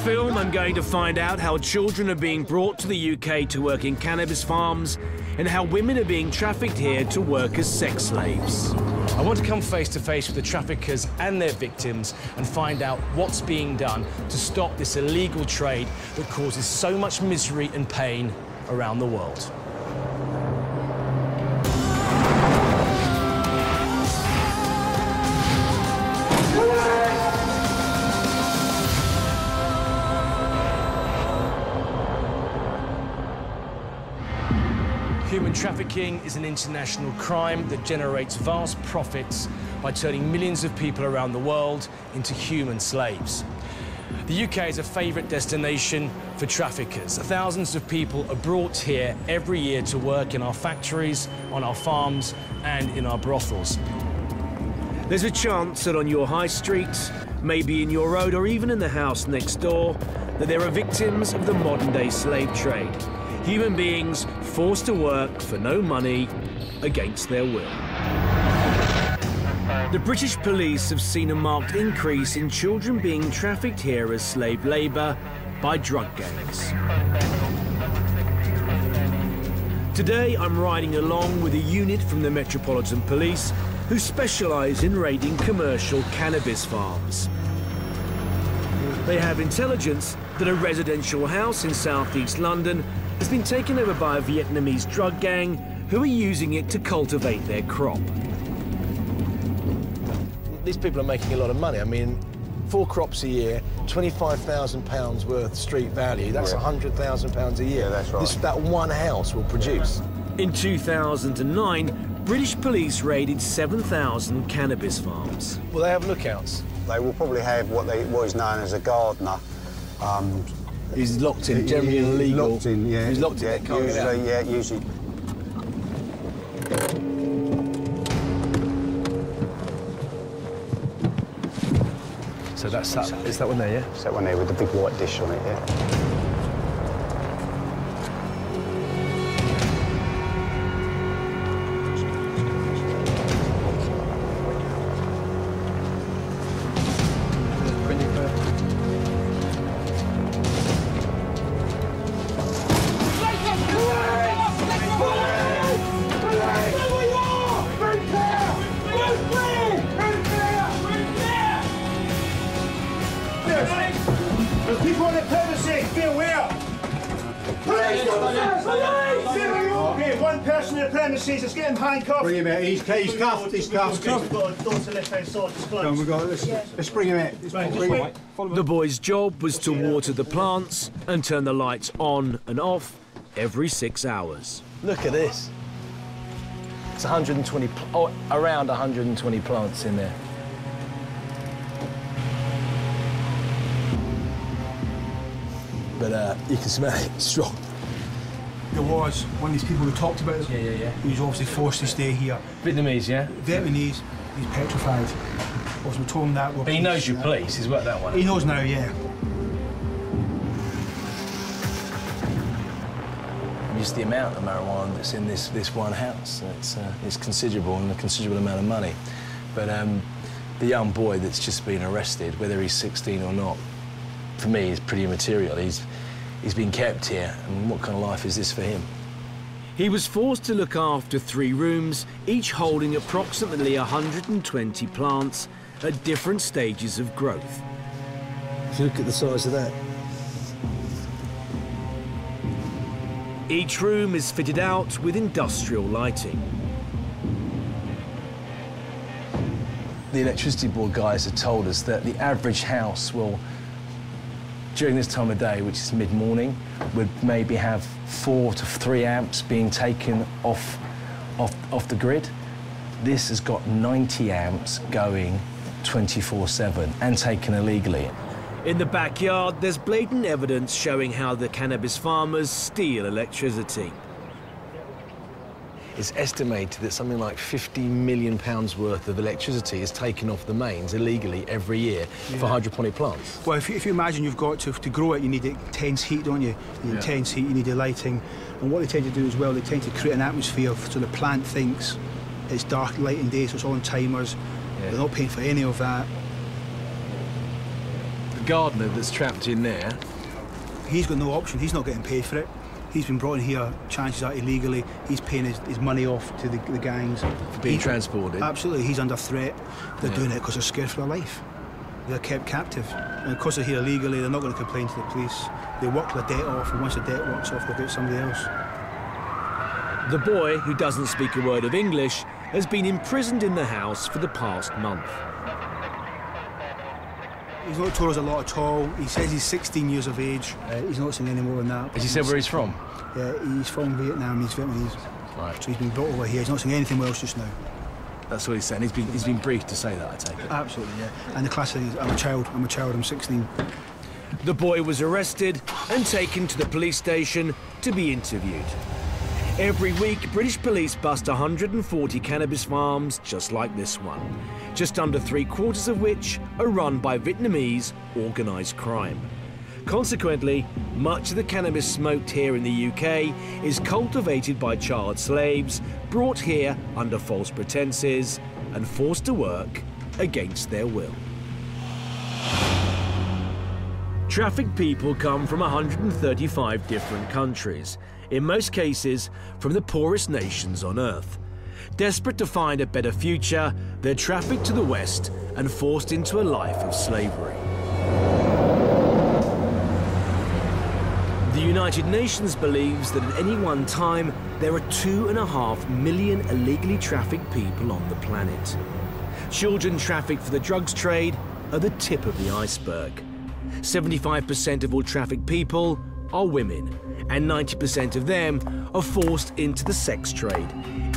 film, I'm going to find out how children are being brought to the UK to work in cannabis farms and how women are being trafficked here to work as sex slaves. I want to come face to face with the traffickers and their victims and find out what's being done to stop this illegal trade that causes so much misery and pain around the world. Human trafficking is an international crime that generates vast profits by turning millions of people around the world into human slaves. The UK is a favourite destination for traffickers. Thousands of people are brought here every year to work in our factories, on our farms and in our brothels. There's a chance that on your high street, maybe in your road or even in the house next door, that there are victims of the modern-day slave trade. Human beings forced to work for no money against their will. The British police have seen a marked increase in children being trafficked here as slave labour by drug gangs. Today I'm riding along with a unit from the Metropolitan Police who specialise in raiding commercial cannabis farms. They have intelligence that a residential house in southeast London has been taken over by a Vietnamese drug gang who are using it to cultivate their crop. These people are making a lot of money. I mean, 4 crops a year, £25,000 worth street value. That's £100,000 a year. Yeah, that's right. That one house will produce. In 2009, British police raided 7,000 cannabis farms. Will they have lookouts? They will probably have what is known as a gardener. He's locked in, generally illegal. Locked in, yeah. He's locked in, can't get out. Yeah, usually. So that's that. Is that one there, yeah? It's that one there with the big white dish on it, yeah. People on the premises, be aware! Police! Okay, one person in the premises is getting handcuffed. Bring him out. He's cuffed. He's cuffed. We've got a door to left-hand side that's closed. Let's bring him out. The boys' job was to water the plants and turn the lights on and off every 6 hours. Look at this. It's 120, around 120 plants in there. But you can smell it, it's strong. There was one of these people who talked about it. Yeah. He was obviously forced to stay here. Vietnamese, yeah? Vietnamese, he's petrified. Obviously, we told him that. But he knows you're police, he's worked that one. He knows now, yeah. Just the amount of marijuana that's in this one house. It's considerable and a considerable amount of money. But the young boy that's just been arrested, whether he's 16 or not, for me, is pretty immaterial. He's been kept here, and what kind of life is this for him? He was forced to look after 3 rooms, each holding approximately 120 plants at different stages of growth. If you look at the size of that. Each room is fitted out with industrial lighting. The electricity board guys have told us that the average house will, during this time of day, which is mid-morning, would maybe have 4 to 3 amps being taken off the grid. This has got 90 amps going 24/7 and taken illegally. In the backyard, there's blatant evidence showing how the cannabis farmers steal electricity. It's estimated that something like £50 million worth of electricity is taken off the mains illegally every year for hydroponic plants. Well, if you imagine you've got to grow it, you need intense heat, don't you? You need intense heat, you need the lighting. And what they tend to do as well, they tend to create an atmosphere so the plant thinks it's dark light and day, so it's all on timers. They're not paying for any of that. The gardener that's trapped in there. He's got no option. He's not getting paid for it. He's been brought in here, chances are illegally. He's paying his money off to the gangs. For being transported? Absolutely. He's under threat. They're doing it because they're scared for their life. They're kept captive. And because they're here illegally, they're not going to complain to the police. They work their debt off, and once the debt works off, they'll get somebody else. The boy, who doesn't speak a word of English, has been imprisoned in the house for the past month. He's not told us a lot at all. He says he's 16 years of age. He's not saying any more than that. Has he said where he's from? Yeah, he's from Vietnam. He's Vietnamese. Right. So he's been brought over here. He's not saying anything else just now. That's what he's saying. He's been briefed to say that, I take it. Absolutely, yeah. And the classic is, I'm a child, I'm 16. The boy was arrested and taken to the police station to be interviewed. Every week, British police bust 140 cannabis farms just like this one, just under 3/4 of which are run by Vietnamese organised crime. Consequently, much of the cannabis smoked here in the UK is cultivated by child slaves brought here under false pretences and forced to work against their will. Trafficked people come from 135 different countries, in most cases from the poorest nations on earth. Desperate to find a better future, they're trafficked to the West and forced into a life of slavery. The United Nations believes that at any one time, there are 2.5 million illegally trafficked people on the planet. Children trafficked for the drugs trade are the tip of the iceberg. 75% of all trafficked people are women, and 90% of them are forced into the sex trade,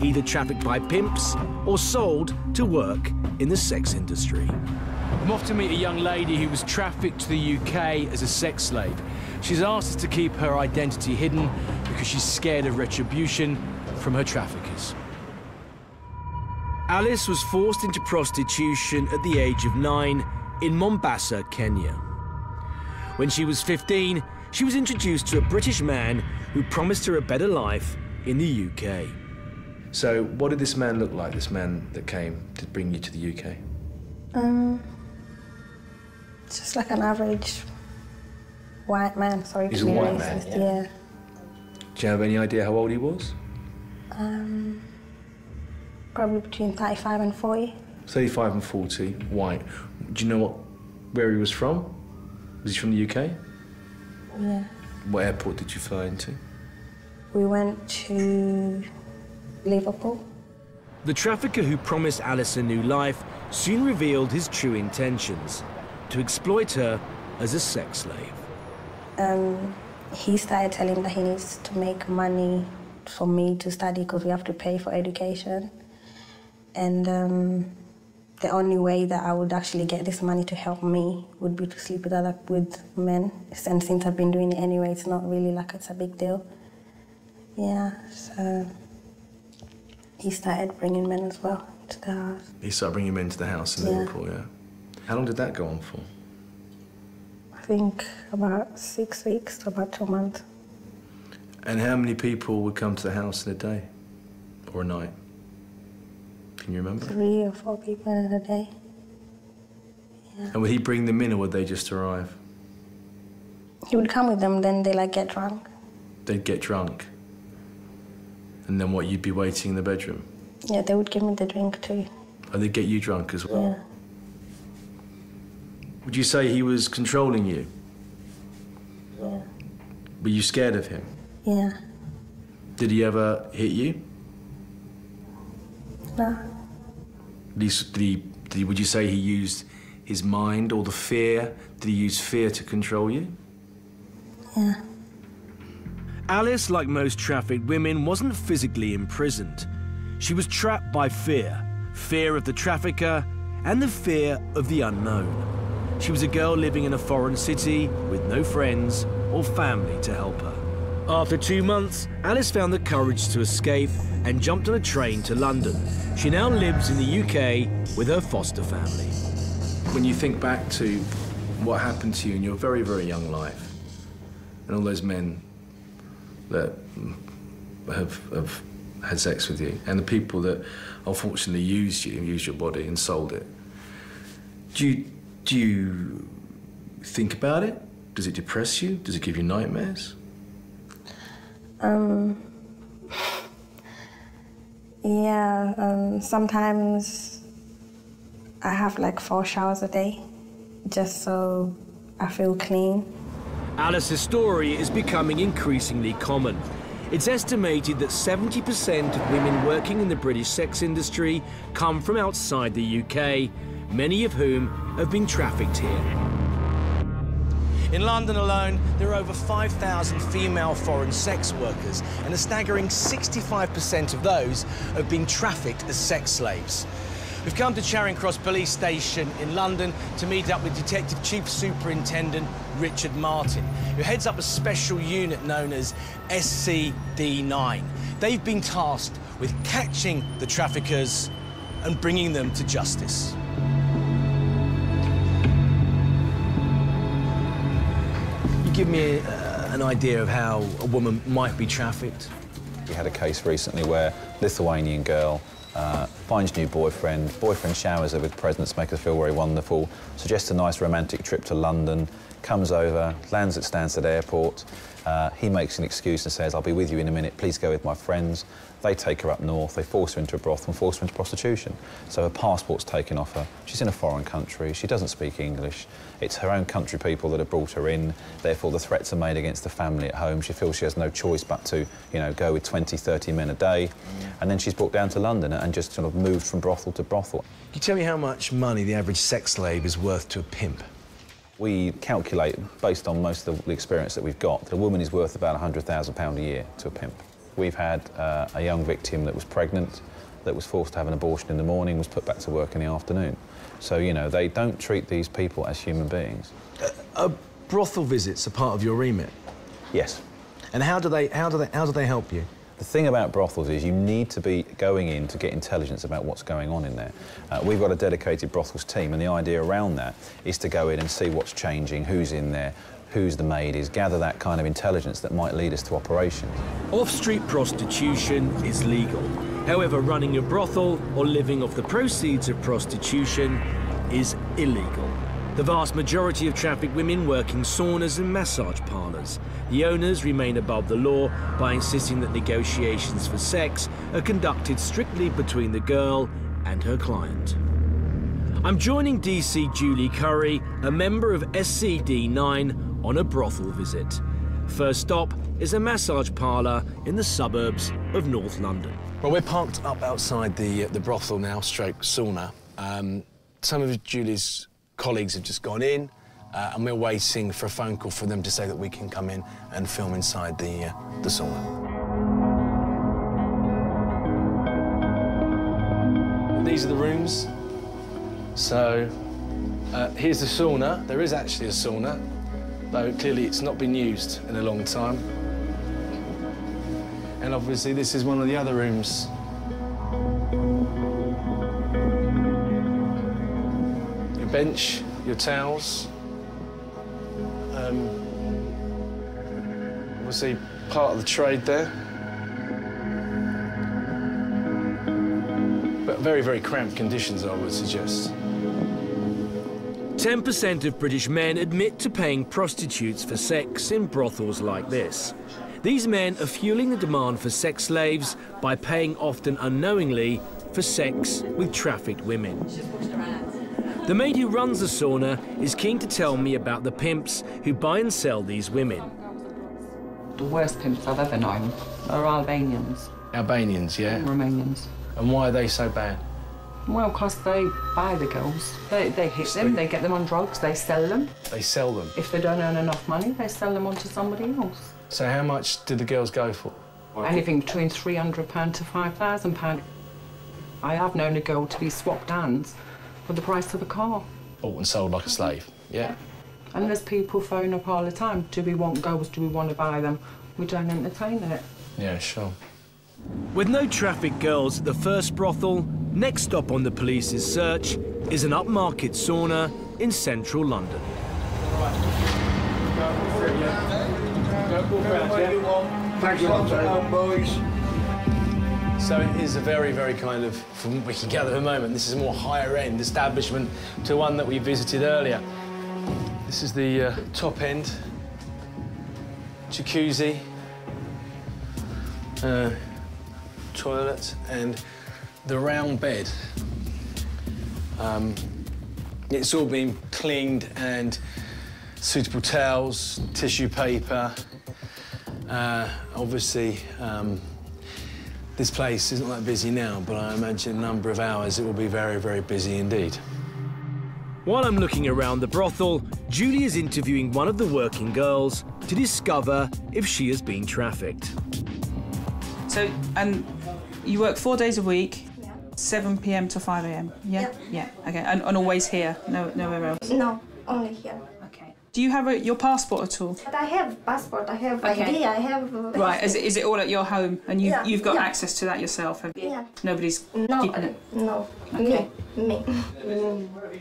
either trafficked by pimps or sold to work in the sex industry. I'm off to meet a young lady who was trafficked to the UK as a sex slave. She's asked us to keep her identity hidden because she's scared of retribution from her traffickers. Alice was forced into prostitution at the age of 9 in Mombasa, Kenya. When she was 15, she was introduced to a British man who promised her a better life in the UK. So what did this man look like, this man that came to bring you to the UK? Just like an average white man, sorry. He's a white man, yeah. Do you have any idea how old he was? Probably between 35 and 40. 35 and 40, white. Do you know where he was from? Was he from the UK? Yeah. What airport did you fly into? We went to Liverpool. The trafficker who promised Alice a new life soon revealed his true intentions, to exploit her as a sex slave. He started telling that he needs to make money for me to study because we have to pay for education. And the only way that I would actually get this money to help me would be to sleep with men. And since I've been doing it anyway, it's not really like it's a big deal. Yeah, so he started bringing men as well to the house. He started bringing men to the house in Liverpool, yeah. How long did that go on for? I think about 6 weeks to about 2 months. And how many people would come to the house in a day or a night? Can you remember? 3 or 4 people in a day. Yeah. And would he bring them in or would they just arrive? He would come with them, then they like get drunk. They'd get drunk. And then what, you'd be waiting in the bedroom? Yeah, they would give me the drink too. Oh, they'd get you drunk as well? Yeah. Would you say he was controlling you? Yeah. Were you scared of him? Yeah. Did he ever hit you? No. Would you say he used his mind or the fear? Did he use fear to control you? Yeah. Alice, like most trafficked women, wasn't physically imprisoned. She was trapped by fear. Fear of the trafficker and the fear of the unknown. She was a girl living in a foreign city with no friends or family to help her. After 2 months, Alice found the courage to escape and jumped on a train to London. She now lives in the UK with her foster family. When you think back to what happened to you in your very, very young life, and all those men that have had sex with you, and the people that unfortunately used you, used your body and sold it, do you think about it? Does it depress you? Does it give you nightmares? Yeah, sometimes I have like 4 showers a day, just so I feel clean. Alice's story is becoming increasingly common. It's estimated that 70% of women working in the British sex industry come from outside the UK, many of whom have been trafficked here. In London alone, there are over 5,000 female foreign sex workers, and a staggering 65% of those have been trafficked as sex slaves. We've come to Charing Cross Police Station in London to meet up with Detective Chief Superintendent Richard Martin, who heads up a special unit known as SCD9. They've been tasked with catching the traffickers and bringing them to justice. Give me an idea of how a woman might be trafficked. We had a case recently where a Lithuanian girl finds new boyfriend showers her with presents, make her feel very wonderful, suggests a nice romantic trip to London, comes over, lands at Stansted Airport. He makes an excuse and says, "I'll be with you in a minute, please go with my friends." They take her up north, they force her into a brothel and force her into prostitution. So her passport's taken off her, she's in a foreign country, she doesn't speak English, it's her own country people that have brought her in, therefore the threats are made against the family at home. She feels she has no choice but to, you know, go with 20, 30 men a day. And then she's brought down to London and just sort of moved from brothel to brothel. Can you tell me how much money the average sex slave is worth to a pimp? We calculate, based on most of the experience that we've got, that a woman is worth about £100,000 a year to a pimp. We've had a young victim that was pregnant, that was forced to have an abortion in the morning, was put back to work in the afternoon. So, you know, they don't treat these people as human beings. Are brothel visits a part of your remit? Yes. And how do they help you? The thing about brothels is you need to be going in to get intelligence about what's going on in there. We've got a dedicated brothels team, and the idea around that is to go in and see what's changing, who's in there, who's the maid is, gather that kind of intelligence that might lead us to operations. Off-street prostitution is legal. However, running a brothel or living off the proceeds of prostitution is illegal. The vast majority of trafficked women work in saunas and massage parlours. The owners remain above the law by insisting that negotiations for sex are conducted strictly between the girl and her client. I'm joining DC Julie Curry, a member of SCD9, on a brothel visit. First stop is a massage parlour in the suburbs of North London. Well, we're parked up outside the brothel now, stroke sauna. Some of Julie's colleagues have just gone in, and we're waiting for a phone call for them to say that we can come in and film inside the sauna. These are the rooms. So here's the sauna. There is actually a sauna, though clearly it's not been used in a long time. And obviously this is one of the other rooms. Your bench, your towels. Obviously part of the trade there. But very, very cramped conditions, I would suggest. 10% of British men admit to paying prostitutes for sex in brothels like this. These men are fueling the demand for sex slaves by paying often unknowingly for sex with trafficked women. The maid who runs the sauna is keen to tell me about the pimps who buy and sell these women. The worst pimps I've ever known are Albanians. Albanians, yeah? Romanians. And why are they so bad? Well, because they buy the girls. They hit them, they get them on drugs, they sell them. They sell them? If they don't earn enough money, they sell them on to somebody else. So how much do the girls go for? Anything between £300 to £5,000. I have known a girl to be swapped hands for the price of a car. Bought and sold like a slave, yeah? And there's people phone up all the time. Do we want girls? Do we want to buy them? We don't entertain it. Yeah, sure. With no trafficked girls at the first brothel, next stop on the police's search is an upmarket sauna in central London. So it is a very, very kind of, from what we can gather at the moment, this is a more higher-end establishment to one that we visited earlier. This is the top end. Jacuzzi. Toilet and the round bed. It's all been cleaned and suitable towels, tissue paper. Obviously, this place isn't that busy now, but I imagine a number of hours it will be very, very busy indeed. While I'm looking around the brothel, Julie is interviewing one of the working girls to discover if she has been trafficked. So, and you work 4 days a week, 7 p.m. to 5 a.m. Yeah? Yeah. Okay. And always here, nowhere else? No, only here. Okay. Do you have your passport at all? But I have passport, I have ID, I have... Right, is it all at your home? And you've got access to that yourself, have you? Yeah. Nobody's keeping it? No, okay. Me.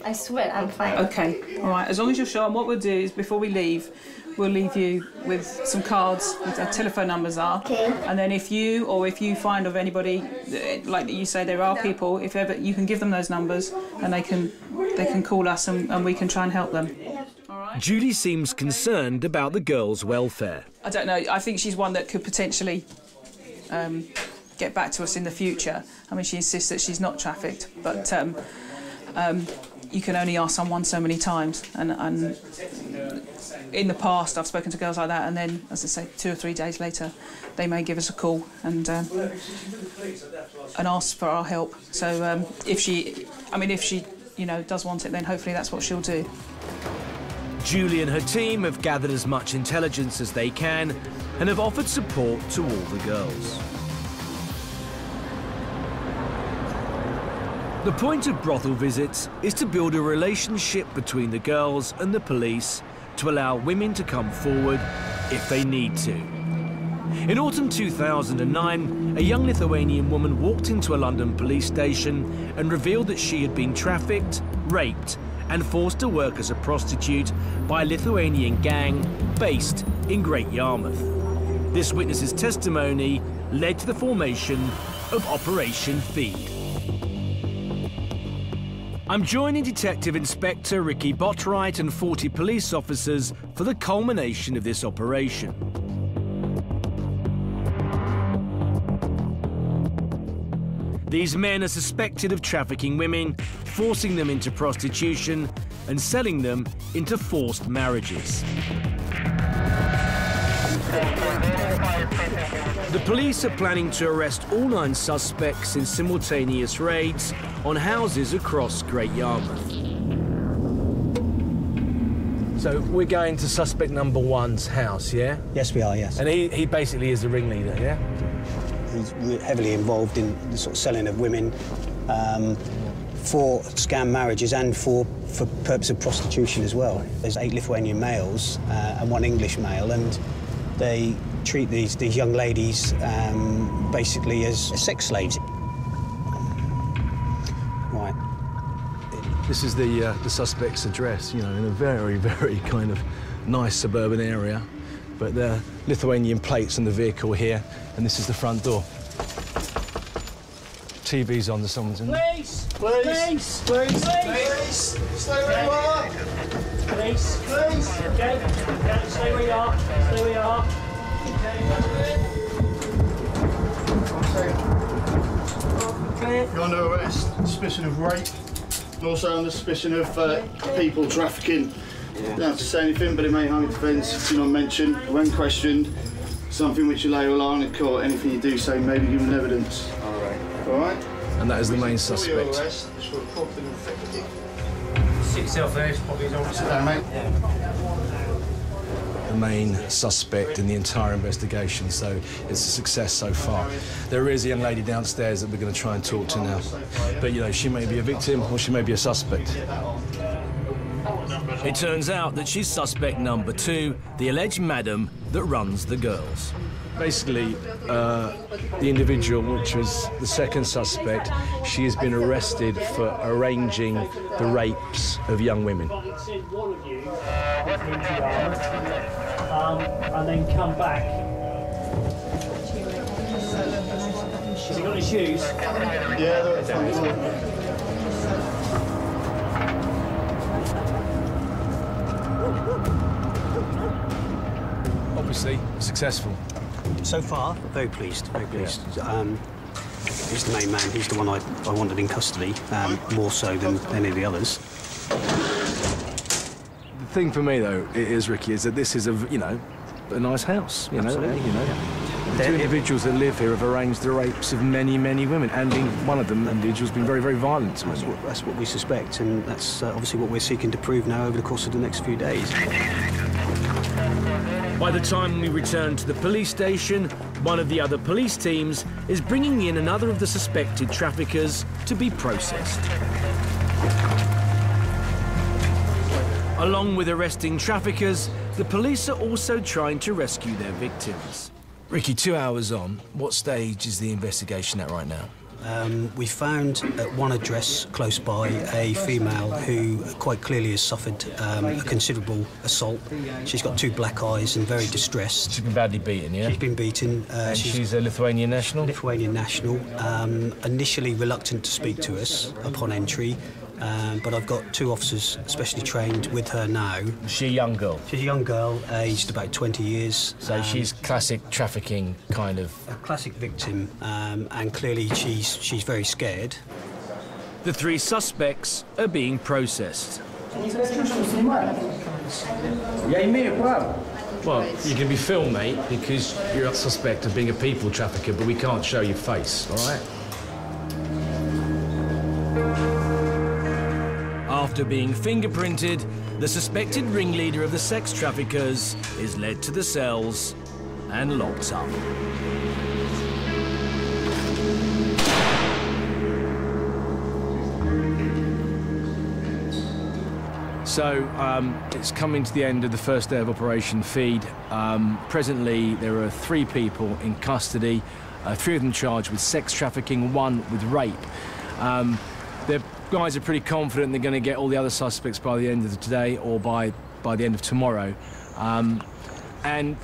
I swear I'm fine. Okay, all right. As long as you're sure, and what we'll do is, before we leave, we'll leave you with some cards with their telephone numbers are. Okay. And then if you find of anybody, like you say, there are people, if ever, you can give them those numbers and they can call us and we can try and help them. Yeah. All right. Julie seems concerned about the girl's welfare. I don't know. I think she's one that could potentially get back to us in the future. I mean, she insists that she's not trafficked, but you can only ask someone so many times. And in the past, I've spoken to girls like that, and then, as I say, 2 or 3 days later, they may give us a call and ask for our help. So if she does want it, then hopefully that's what she'll do. Julie and her team have gathered as much intelligence as they can and have offered support to all the girls. The point of brothel visits is to build a relationship between the girls and the police to allow women to come forward if they need to. In autumn 2009, a young Lithuanian woman walked into a London police station and revealed that she had been trafficked, raped, and forced to work as a prostitute by a Lithuanian gang based in Great Yarmouth. This witness's testimony led to the formation of Operation Feed. I'm joining Detective Inspector Ricky Botwright and 40 police officers for the culmination of this operation. These men are suspected of trafficking women, forcing them into prostitution and selling them into forced marriages. The police are planning to arrest all 9 suspects in simultaneous raids on houses across Great Yarmouth. So we're going to suspect number 1's house, yeah? Yes, we are, yes. And he basically is the ringleader, yeah? He's heavily involved in the sort of selling of women for scam marriages and for purpose of prostitution as well. There's 8 Lithuanian males and 1 English male, and they treat these young ladies basically as sex slaves. Right. This is the suspect's address, you know, in a very, very kind of nice suburban area. But there are Lithuanian plates on the vehicle here, and this is the front door. TV's on, someone's in there. Please! Please! Please! Please! Stay where you are! Please! Please! Okay, stay where you are. Stay where you are. Okay. You're under arrest, suspicion of rape, and also under suspicion of people trafficking. You don't have to say anything, but it may harm your defence if you're not mentioned. When questioned, something which you lay rely on in court, anything you do say may be given evidence. All right. All right? And that is the main suspect. 6 self-airs, probably don't Sit down, mate. The main suspect in the entire investigation, so it's a success so far. There is a young lady downstairs that we're going to try and talk to now. But, you know, she may be a victim or she may be a suspect. It turns out that she's suspect number 2, the alleged madam that runs the girls. Basically, the individual, which was the second suspect, she has been arrested for arranging the rapes of young women. And then come back. Has he got his shoes? Yeah, they're fine. obviously successful. So far, very pleased, very pleased. Yeah. He's the main man. He's the one I wanted in custody, more so than any of the others. The thing for me, though, is, Ricky, is that this is a nice house. You know. The two individuals that live here have arranged the rapes of many, many women, and one of them, individuals, been very, very violent to women. That's what we suspect, and that's obviously what we're seeking to prove now over the course of the next few days. By the time we return to the police station, one of the other police teams is bringing in another of the suspected traffickers to be processed. Along with arresting traffickers, the police are also trying to rescue their victims. Ricky, 2 hours on, what stage is the investigation at right now? We found at one address close by a female who quite clearly has suffered a considerable assault. She's got 2 black eyes and very distressed. She's been badly beaten, yeah? She's been beaten. And she's a Lithuanian national? Lithuanian national. Initially reluctant to speak to us upon entry. But I've got 2 officers specially trained with her now. Is she a young girl? She's a young girl, aged about 20 years. So she's classic trafficking kind of... A classic victim, and clearly she's very scared. The 3 suspects are being processed. Well, you can be filmed, mate, because you're a suspect of being a people trafficker, but we can't show your face, all right? After being fingerprinted, the suspected ringleader of the sex traffickers is led to the cells and locked up. So, it's coming to the end of the first day of Operation Feed. Presently, there are 3 people in custody, 3 of them charged with sex trafficking, 1 with rape. The guys are pretty confident they're going to get all the other suspects by the end of today or by the end of tomorrow. And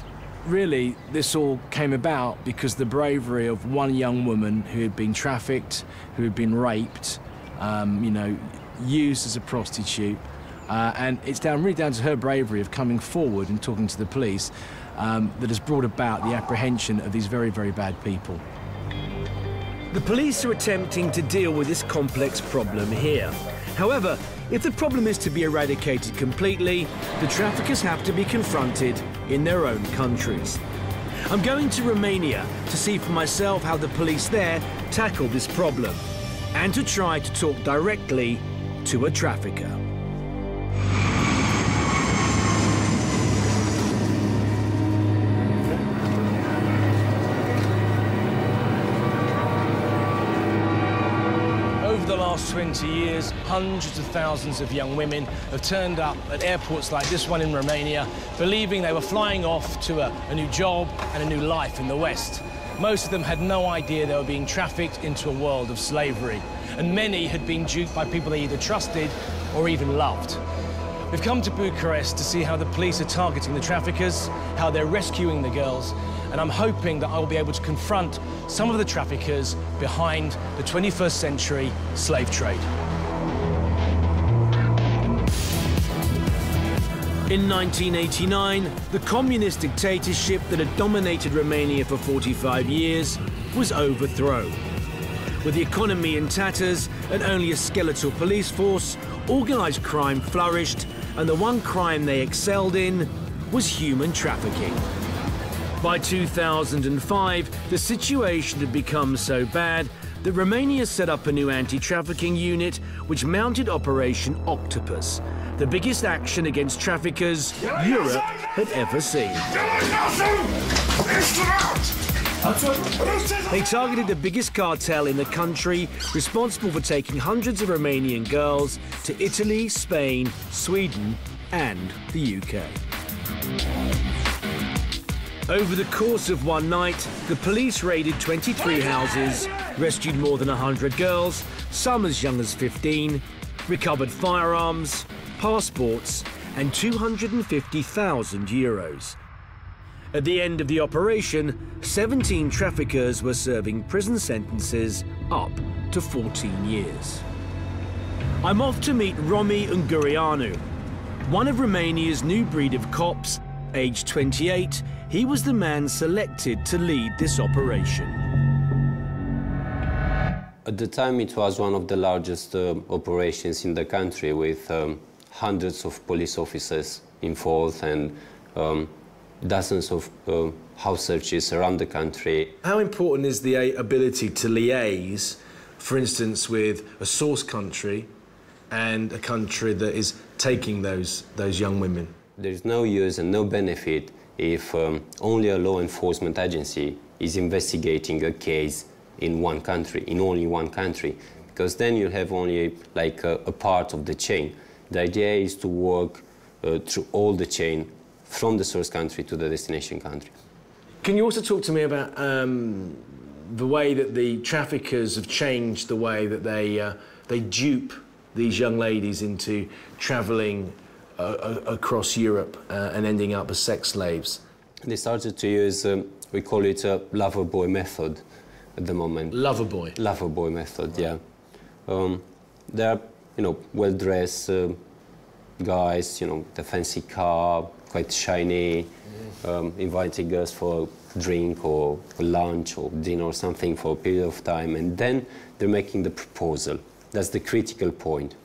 really, this all came about because the bravery of one young woman who had been trafficked, who had been raped, used as a prostitute. And it's really down to her bravery of coming forward and talking to the police that has brought about the apprehension of these very, very bad people. The police are attempting to deal with this complex problem here. However, if the problem is to be eradicated completely, the traffickers have to be confronted in their own countries. I'm going to Romania to see for myself how the police there tackle this problem and to try to talk directly to a trafficker. Over the last 20 years, hundreds of thousands of young women have turned up at airports like this one in Romania, believing they were flying off to a new job and a new life in the West. Most of them had no idea they were being trafficked into a world of slavery, and many had been duped by people they either trusted or even loved. We've come to Bucharest to see how the police are targeting the traffickers, how they're rescuing the girls, and I'm hoping that I'll be able to confront some of the traffickers behind the 21st century slave trade. In 1989, the communist dictatorship that had dominated Romania for 45 years was overthrown. With the economy in tatters and only a skeletal police force, organised crime flourished, and the one crime they excelled in was human trafficking. By 2005, the situation had become so bad that Romania set up a new anti-trafficking unit which mounted Operation Octopus, the biggest action against traffickers Europe had ever seen. They targeted the biggest cartel in the country, responsible for taking hundreds of Romanian girls to Italy, Spain, Sweden and the UK. Over the course of one night, the police raided 23 houses, rescued more than 100 girls, some as young as 15, recovered firearms, passports and 250,000 euros. At the end of the operation, 17 traffickers were serving prison sentences up to 14 years. I'm off to meet Romi Ungureanu, one of Romania's new breed of cops Aged 28, he was the man selected to lead this operation. At the time, it was one of the largest operations in the country, with hundreds of police officers involved and dozens of house searches around the country. How important is the ability to liaise, for instance, with a source country and a country that is taking those young women? There's no use and no benefit if only a law enforcement agency is investigating a case in one country, in only one country, because then you have only like a part of the chain. The idea is to work through all the chain, from the source country to the destination country. Can you also talk to me about the way that the traffickers have changed the way that they dupe these young ladies into travelling across Europe and ending up as sex slaves? They started to use, we call it a lover boy method at the moment. Lover boy? Lover boy method, yeah. They are, well-dressed guys, the fancy car, quite shiny, inviting girls for a drink or lunch or dinner or something for a period of time, and then they're making the proposal. That's the critical point.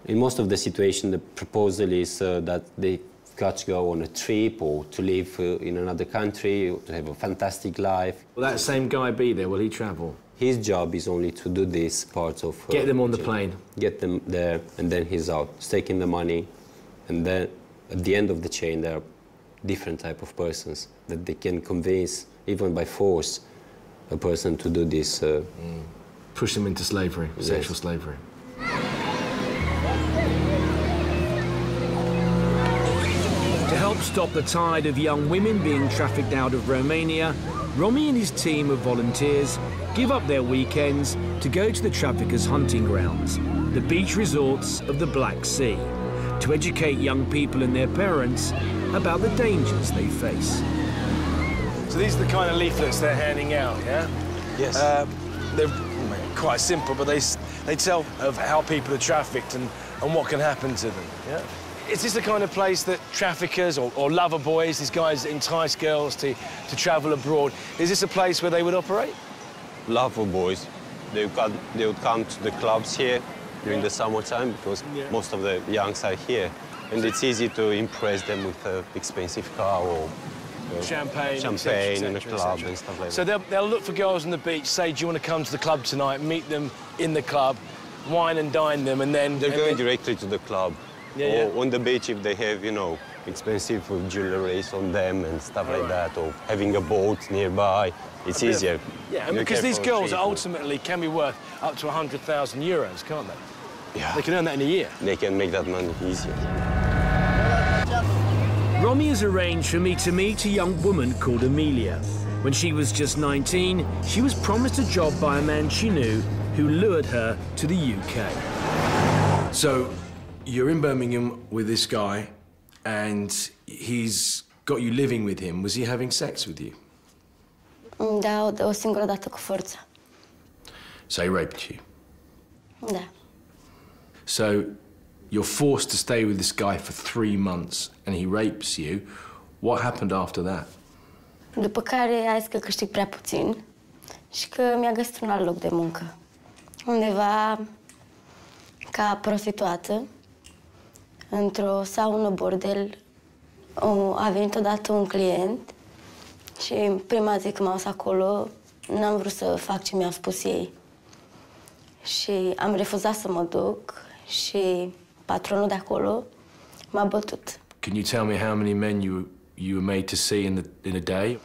In most of the situation, the proposal is that they got to go on a trip or to live in another country, or to have a fantastic life. Will that same guy be there? Will he travel? His job is only to do this part of... Get them on the plane. Get them there, and then he's out. He's taking the money, and then at the end of the chain, there are different type of persons that they can convince, even by force, a person to do this. Push them into slavery, yes. Sexual slavery. To help stop the tide of young women being trafficked out of Romania, Romy and his team of volunteers give up their weekends to go to the traffickers' hunting grounds, the beach resorts of the Black Sea, to educate young people and their parents about the dangers they face. So these are the kind of leaflets they're handing out, yeah? Yes. They're quite simple, but they tell of how people are trafficked and what can happen to them, yeah? Is this the kind of place that traffickers or lover boys, these guys that entice girls to travel abroad, is this a place where they would operate? Lover boys, they would come to the clubs here during the summertime because most of the youngs are here. And it's easy to impress them with an expensive car or champagne in a club and stuff like that. So they'll look for girls on the beach, say, do you want to come to the club tonight, meet them in the club, wine and dine them, and then... They're going directly to the club. Or on the beach if they have, expensive jewelries on them and stuff like that, or having a boat nearby, it's easier. Yeah, and because these girls ultimately can be worth up to 100,000 euros, can't they? Yeah. They can earn that in a year. They can make that money easier. Romy has arranged for me to meet a young woman called Amelia. When she was just 19, she was promised a job by a man she knew who lured her to the UK. So, you're in Birmingham with this guy, and he's got you living with him. Was he having sex with you? Da, o singură dată cu forța. So he raped you? Da. So you're forced to stay with this guy for 3 months, and he rapes you. What happened after that? După care a zis că câștig prea puțin și că mi-a găsit un alt loc de muncă. Undeva ca prostituată, într-o saună bordel. A venit odată un client și prima zi când m-am dus acolo, n-am vrut să fac ce mi-au spus ei. Și am refuzat să mă duc și patronul de acolo m-a bătut. Can you tell me how many men you were made to see in a day?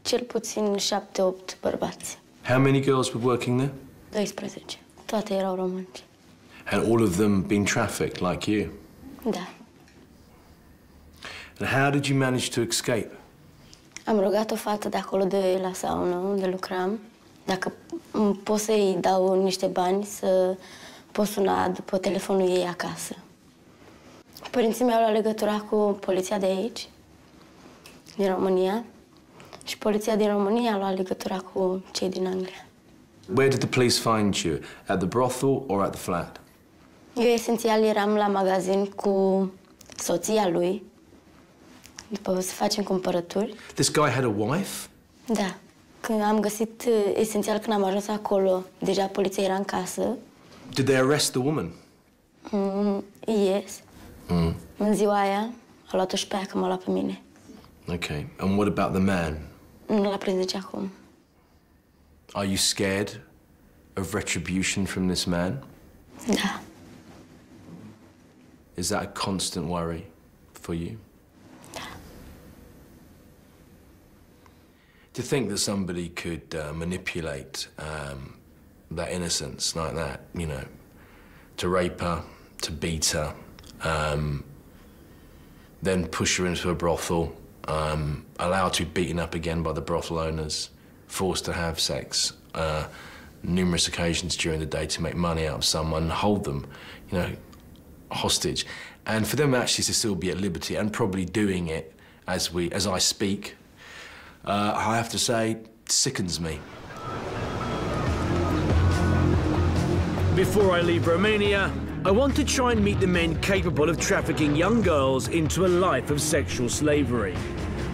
Cel puțin 7-8 bărbați. How many girls were working there? 12. Toate erau românci. And all of them being trafficked like you? Da. And how did you manage to escape? Am rugat o fată de acolo de la saună, unde lucram, dacă pot să-i dau niște bani să pot suna după telefonul ei acasă. Părinții mei au luat legătura cu poliția de aici, din România, și poliția din România a luat legătura cu cei din Anglia. Where did the police find you? At the brothel or at the flat? Eu esențial eram la magazin cu soția lui după să facem cumpărături. This guy had a wife? Da. Când am găsit, esențial, când am ajuns acolo, deja poliția era în casă. Did they arrest the woman? Yes. În ziua aia a luat-o și pe aia că m-a luat pe mine. Okay. And what about the man? Nu l-a prins nici acum. Are you scared of retribution from this man? Da. Is that a constant worry for you? Da. To think that somebody could manipulate that innocence like that, you know, to rape her, to beat her, then push her into a brothel, allow her to be beaten up again by the brothel owners, forced to have sex numerous occasions during the day to make money out of someone, hold them, you know, hostage. And for them actually to still be at liberty and probably doing it as I speak, I have to say, sickens me. Before I leave Romania, I want to try and meet the men capable of trafficking young girls into a life of sexual slavery.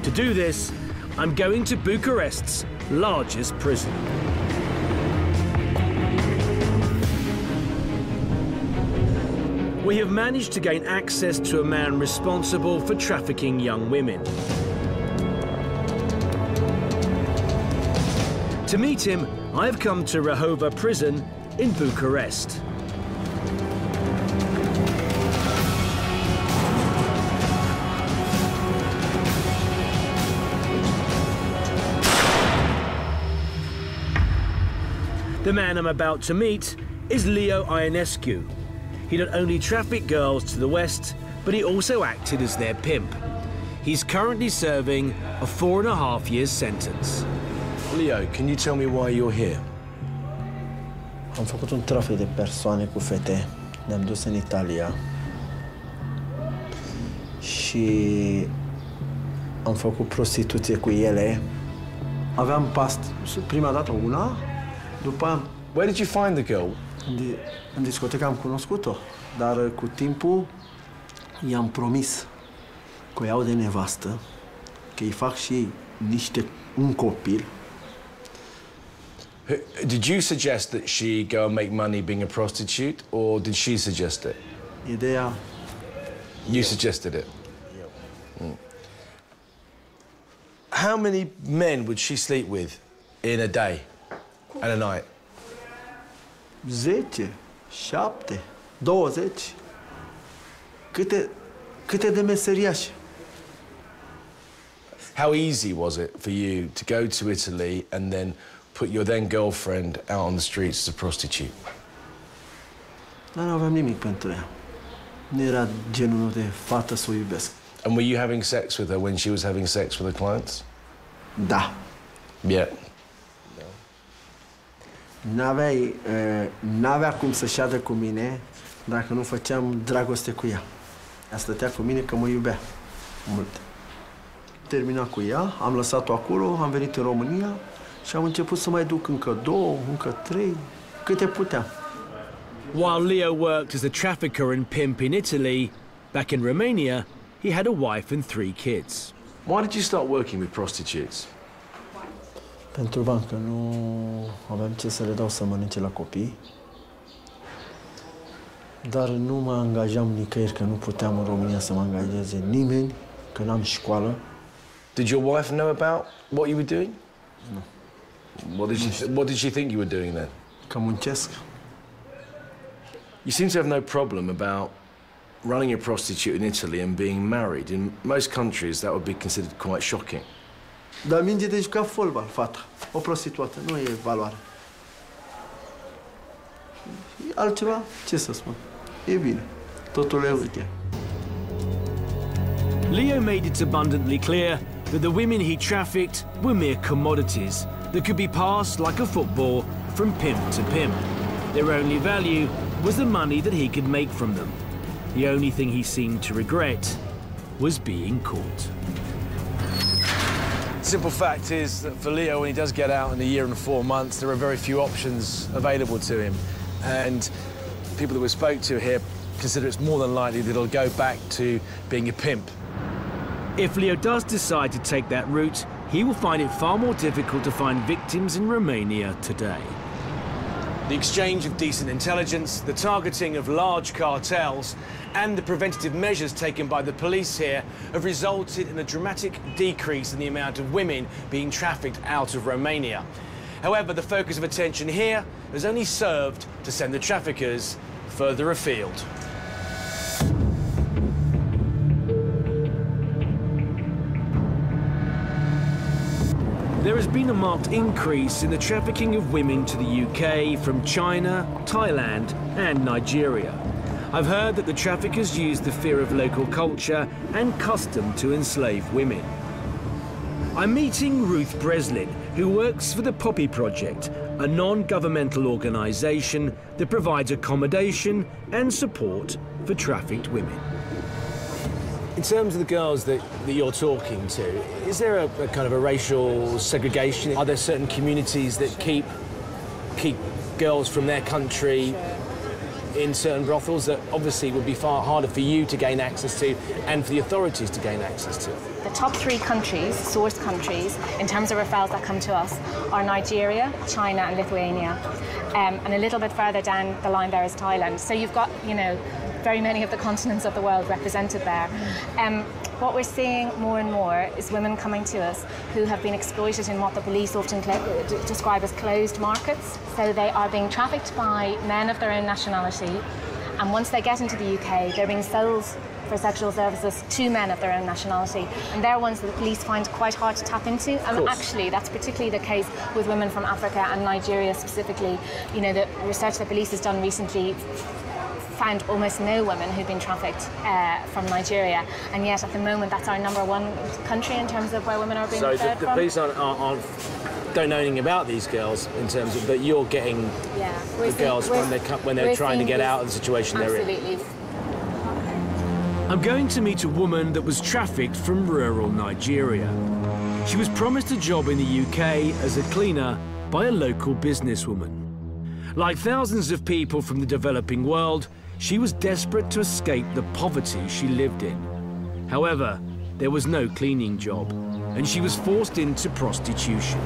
To do this, I'm going to Bucharest's largest prison. We have managed to gain access to a man responsible for trafficking young women. To meet him, I have come to Rahova prison in Bucharest. The man I'm about to meet is Leo Ionescu. He not only trafficked girls to the west, but he also acted as their pimp. He's currently serving a 4.5-year sentence. Leo, can you tell me why you're here? Am făcut un trafic de persoane cu fete. Ne-am dus în Italia. Și am făcut prostituție cu ele. Aveam past prima dată una, după aia... Where did you find the girl? În discotecă am cunoscut-o, dar cu timpul i-am promis că o iau de nevastă, că îi fac și un copil. Did you suggest that she go and make money being a prostitute, or did she suggest it? Ideea... You suggested it? How many men would she sleep with in a day and a night? 10, 7, 20. Câte de meseriași. How easy was it for you to go to Italy and then put your then girlfriend out on the streets as a prostitute? Dar nu aveam nimic pentru ea. Nu era genul de fată să o iubesc. And were you having sex with her when she was having sex with the clients? Da. Yeah. N-avea cum să șadă cu mine dacă nu făceam dragoste cu ea. Ea stătea cu mine că mă iubea mult. Terminat cu ea, am lăsat-o acolo, am venit în România și am început să mai duc încă 2, încă 3, câte puteam. While Leo worked as a trafficker and pimp in Italy, back in Romania, he had a wife and 3 kids. Why did you start working with prostitutes? Pentru bani, că nu aveam ce să le dau să mănânce la copii. Dar nu mă angajam nicăieri, că nu puteam în România să mă angajeze nimeni, că n-am școală. Did your wife know about what you were doing? Nu. What did she think you were doing then? Că muncesc. You seem to have no problem about running a prostitute in Italy and being married. In most countries, that would be considered quite shocking. Dar minge de jucat fotbal, fata. O prostituată, nu e valoare. Altceva, ce să spun? E bine. Totul e ok. Leo made it abundantly clear that the women he trafficked were mere commodities that could be passed like a football from pimp to pimp. Their only value was the money that he could make from them. The only thing he seemed to regret was being caught. Simple fact is that for Leo, when he does get out in a year and 4 months, there are very few options available to him. And people that we spoke to here consider it's more than likely that he'll go back to being a pimp. If Leo does decide to take that route, he will find it far more difficult to find victims in Romania today. The exchange of decent intelligence, the targeting of large cartels, and the preventative measures taken by the police here have resulted in a dramatic decrease in the amount of women being trafficked out of Romania. However, the focus of attention here has only served to send the traffickers further afield. There has been a marked increase in the trafficking of women to the UK from China, Thailand and Nigeria. I've heard that the traffickers use the fear of local culture and custom to enslave women. I'm meeting Ruth Breslin, who works for the Poppy Project, a non-governmental organisation that provides accommodation and support for trafficked women. In terms of the girls that you're talking to, is there a kind of a racial segregation? Are there certain communities that keep girls from their country in certain brothels that obviously would be far harder for you to gain access to and for the authorities to gain access to? The top 3 countries, source countries, in terms of referrals that come to us are Nigeria, China and Lithuania. And a little bit further down the line there is Thailand. So you've got, you know, very many of the continents of the world represented there. What we're seeing more and more is women coming to us who have been exploited in what the police often describe as closed markets. So they are being trafficked by men of their own nationality, and once they get into the UK, they're being sold for sexual services to men of their own nationality, and they're ones that the police find quite hard to tap into. And actually, that's particularly the case with women from Africa and Nigeria specifically. You know, the research the police has done recently found almost no women who've been trafficked from Nigeria, and yet at the moment that's our #1 country in terms of where women are being referred from. So the police don't know anything about these girls in terms of, but you're getting the girls when they're trying to get out of the situation they're in. Absolutely. I'm going to meet a woman that was trafficked from rural Nigeria. She was promised a job in the UK as a cleaner by a local businesswoman. Like thousands of people from the developing world, she was desperate to escape the poverty she lived in. However, there was no cleaning job, and she was forced into prostitution.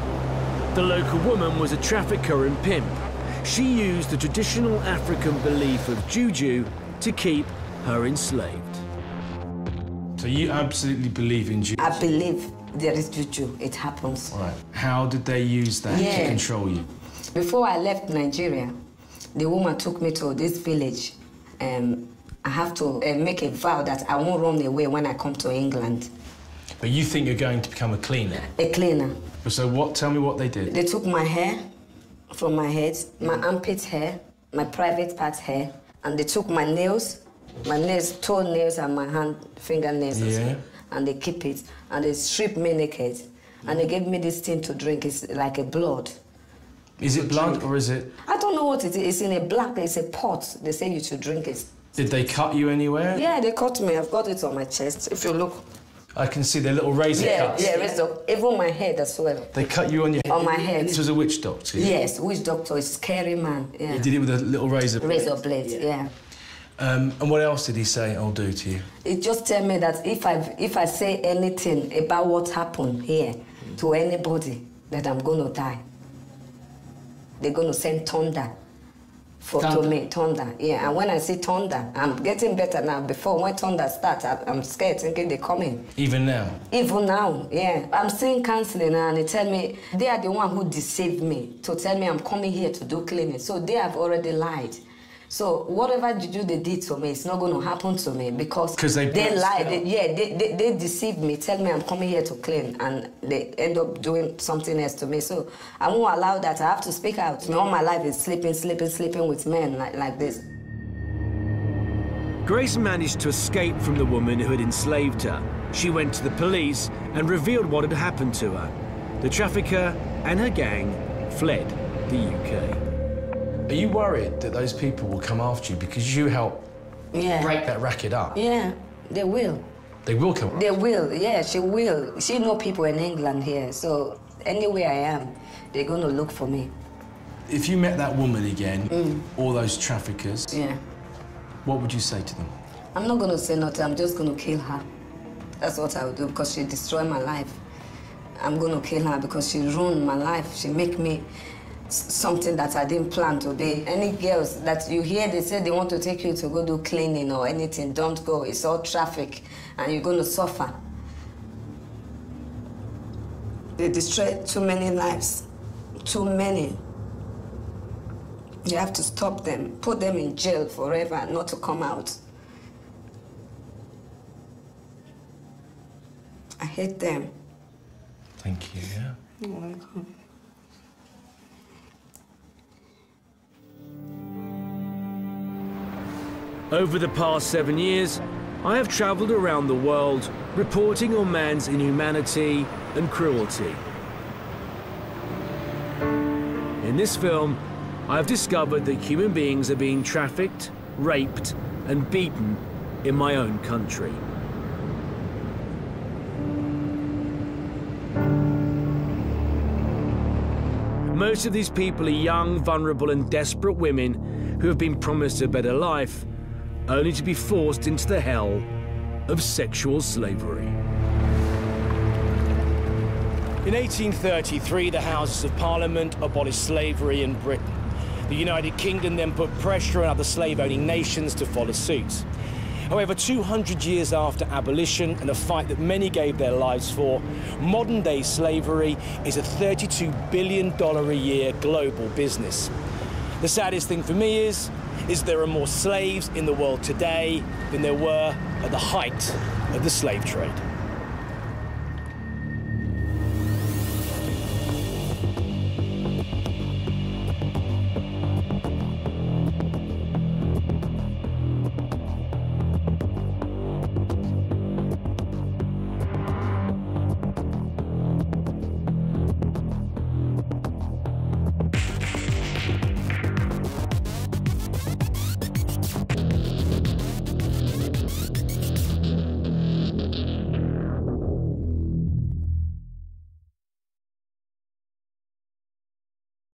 The local woman was a trafficker and pimp. She used the traditional African belief of Juju to keep her enslaved. So you absolutely believe in Juju? I believe there is Juju. It happens. Right. How did they use that to control you? Before I left Nigeria, the woman took me to this village. I have to make a vow that I won't run away when I come to England. But you think you're going to become a cleaner? A cleaner. So tell me what they did. They took my hair from my head, my armpit hair, my private part hair, and they took my nails, toenails and my hand, fingernails as well, and they keep it, and they strip me naked, and they gave me this thing to drink. It's like a blood. Is it blood or is it? I don't know what it is. It's in a black, it's a pot. They say you should drink it. Did they cut you anywhere? Yeah, they cut me. I've got it on my chest. If you look. I can see the little razor cuts. Yeah, razor. Even my head as well. They cut you on your head? On my head. This was a witch doctor? Yes, witch doctor. Is a scary man. Yeah. He did it with a little razor blade? Razor blade, yeah. And what else did he say I'll do to you? He just tell me that if I say anything about what happened here to anybody, that I'm going to die. They're going to send thunder to me, thunder. Yeah, and when I see thunder, I'm getting better now. Before, when thunder starts, I'm scared, thinking they're coming. Even now? Even now, yeah. I'm seeing counseling and they tell me, they are the one who deceived me to tell me I'm coming here to do cleaning. So they have already lied. So whatever Juju they did to me, it's not going to happen to me because they lied. They deceived me, tell me I'm coming here to clean, and they end up doing something else to me. So I won't allow that. I have to speak out. All my life is sleeping with men like this. Grace managed to escape from the woman who had enslaved her. She went to the police and revealed what had happened to her. The trafficker and her gang fled the UK. Are you worried that those people will come after you because you helped break that racket up? Yeah, they will. They will come after you? They will, yeah, she will. She know people in England here, so anywhere I am, they're going to look for me. If you met that woman again, all those traffickers, yeah, what would you say to them? I'm not going to say nothing, I'm just going to kill her. That's what I would do, because she destroyed my life. I'm going to kill her because she ruined my life. She make me something that I didn't plan to be. Any girls that you hear, they say they want to take you to go do cleaning or anything, don't go. It's all traffic, and you're going to suffer. They destroyed too many lives, too many. You have to stop them, put them in jail forever, not to come out. I hate them. Thank you, yeah. You're welcome. Over the past 7 years, I have travelled around the world reporting on man's inhumanity and cruelty. In this film, I have discovered that human beings are being trafficked, raped, and beaten in my own country. Most of these people are young, vulnerable, and desperate women who have been promised a better life, only to be forced into the hell of sexual slavery. In 1833, the Houses of Parliament abolished slavery in Britain. The United Kingdom then put pressure on other slave-owning nations to follow suit. However, 200 years after abolition and a fight that many gave their lives for, modern-day slavery is a $32 billion a year global business. The saddest thing for me is there are more slaves in the world today than there were at the height of the slave trade.